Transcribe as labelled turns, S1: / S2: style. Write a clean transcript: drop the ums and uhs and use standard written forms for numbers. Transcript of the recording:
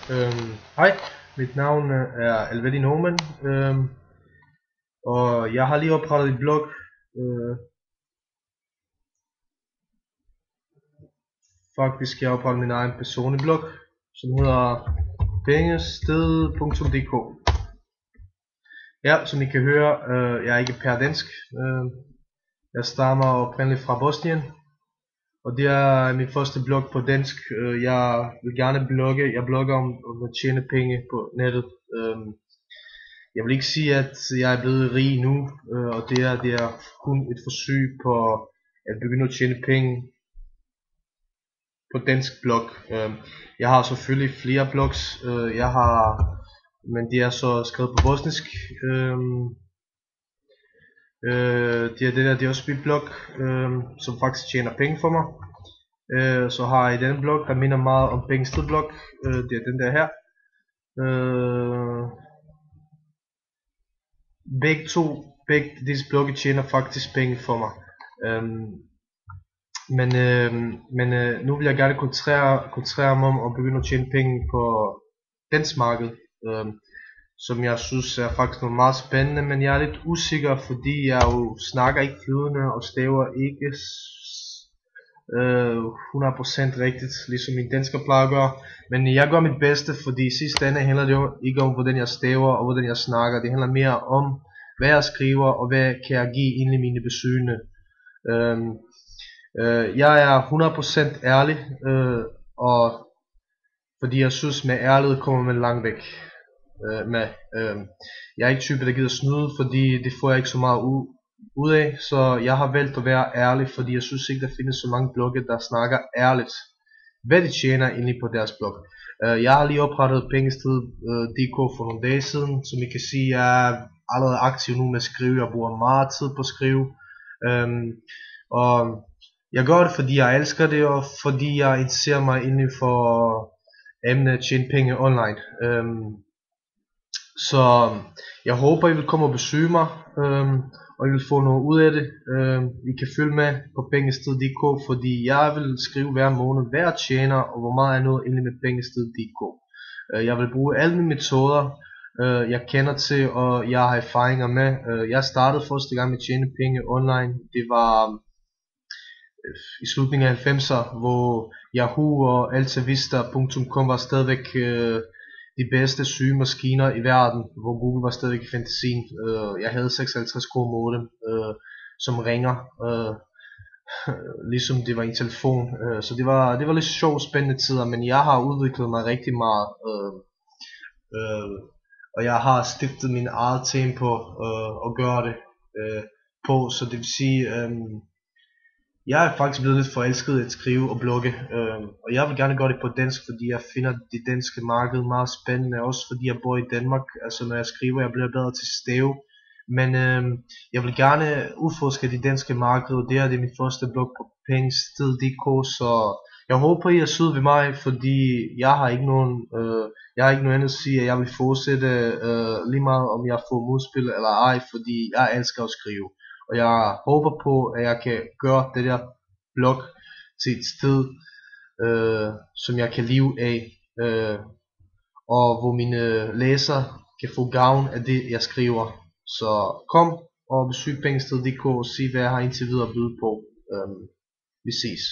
S1: Hej, mit navn er Alvedi Norman, og jeg har lige oprettet en blog. Faktisk jeg har oprettet min egen personlige blog, som hedder pengested.dk. Ja, som I kan høre, jeg er ikke per dansk. Jeg stammer oprindeligt fra Bosnien, og det er min første blog på dansk. Jeg vil gerne blogge. Jeg blogger om at tjene penge på nettet. Jeg vil ikke sige, at jeg er blevet rig nu, og det er kun et forsøg på at begynde at tjene penge på dansk blog. Jeg har selvfølgelig flere blogs, men de er så skrevet på bosnisk. Det er også mit blog, som faktisk tjener penge for mig. Så har jeg den blog, der minder meget om Pengested blog. Det er den der her. Begge disse blogge tjener faktisk penge for mig. Men nu vil jeg gerne koncentrere mig om at begynde at tjene penge på dansk marked, som jeg synes er faktisk noget meget spændende, men jeg er lidt usikker, fordi jeg jo snakker ikke flydende og staver ikke 100% rigtigt, ligesom min dansker plejer at gøre. Men jeg gør mit bedste, fordi i sidste ende handler det jo ikke om hvordan jeg staver og hvordan jeg snakker. Det handler mere om hvad jeg skriver og hvad kan jeg give egentlig mine besøgende. Jeg er 100% ærlig, og fordi jeg synes med ærlighed kommer man langt væk. Jeg er ikke type der gider snyde, fordi det får jeg ikke så meget ud af, så jeg har valgt at være ærlig, fordi jeg synes ikke der findes så mange blogge der snakker ærligt hvad de tjener egentlig på deres blog. Jeg har lige oprettet pengested.dk for nogle dage siden, som I kan sige jeg er allerede aktiv nu med at skrive. Jeg bruger meget tid på at skrive, og jeg gør det fordi jeg elsker det, og fordi jeg interesserer mig egentlig for emnet at tjene penge online. Så jeg håber I vil komme og besøge mig, og I vil få noget ud af det. I kan følge med på pengested.dk, fordi jeg vil skrive hver måned hvad jeg tjener og hvor meget jeg nåede egentlig med pengested.dk. Jeg vil bruge alle mine metoder jeg kender til og jeg har erfaringer med. Jeg startede første gang med at tjene penge online. Det var i slutningen af 90'erne, hvor Yahoo og altavista.com var stadigvæk de bedste søgemaskiner i verden, hvor Google var stadigvæk i fantasien. Jeg havde 56 kroner modem, som ringer, ligesom det var en telefon. Så det var lidt sjovt spændende tider, men jeg har udviklet mig rigtig meget, og jeg har stiftet min eget team på at gøre det på, så det vil sige jeg er faktisk blevet lidt forelsket at skrive og blogge, og jeg vil gerne gøre det på dansk, fordi jeg finder det danske marked meget spændende, også fordi jeg bor i Danmark. Altså når jeg skriver, jeg bliver bedre til stave, men jeg vil gerne udforske det danske marked, og det er min første blog på pengested.dk, så jeg håber I er søde ved mig, fordi jeg har ikke noget andet at sige, at jeg vil fortsætte lige meget om jeg får modspil eller ej, fordi jeg elsker at skrive. Og jeg håber på at jeg kan gøre det der blog til et sted som jeg kan leve af, og hvor mine læsere kan få gavn af det jeg skriver. Så kom og besøg pengested.dk og se hvad jeg har indtil videre at byde på. Vi ses.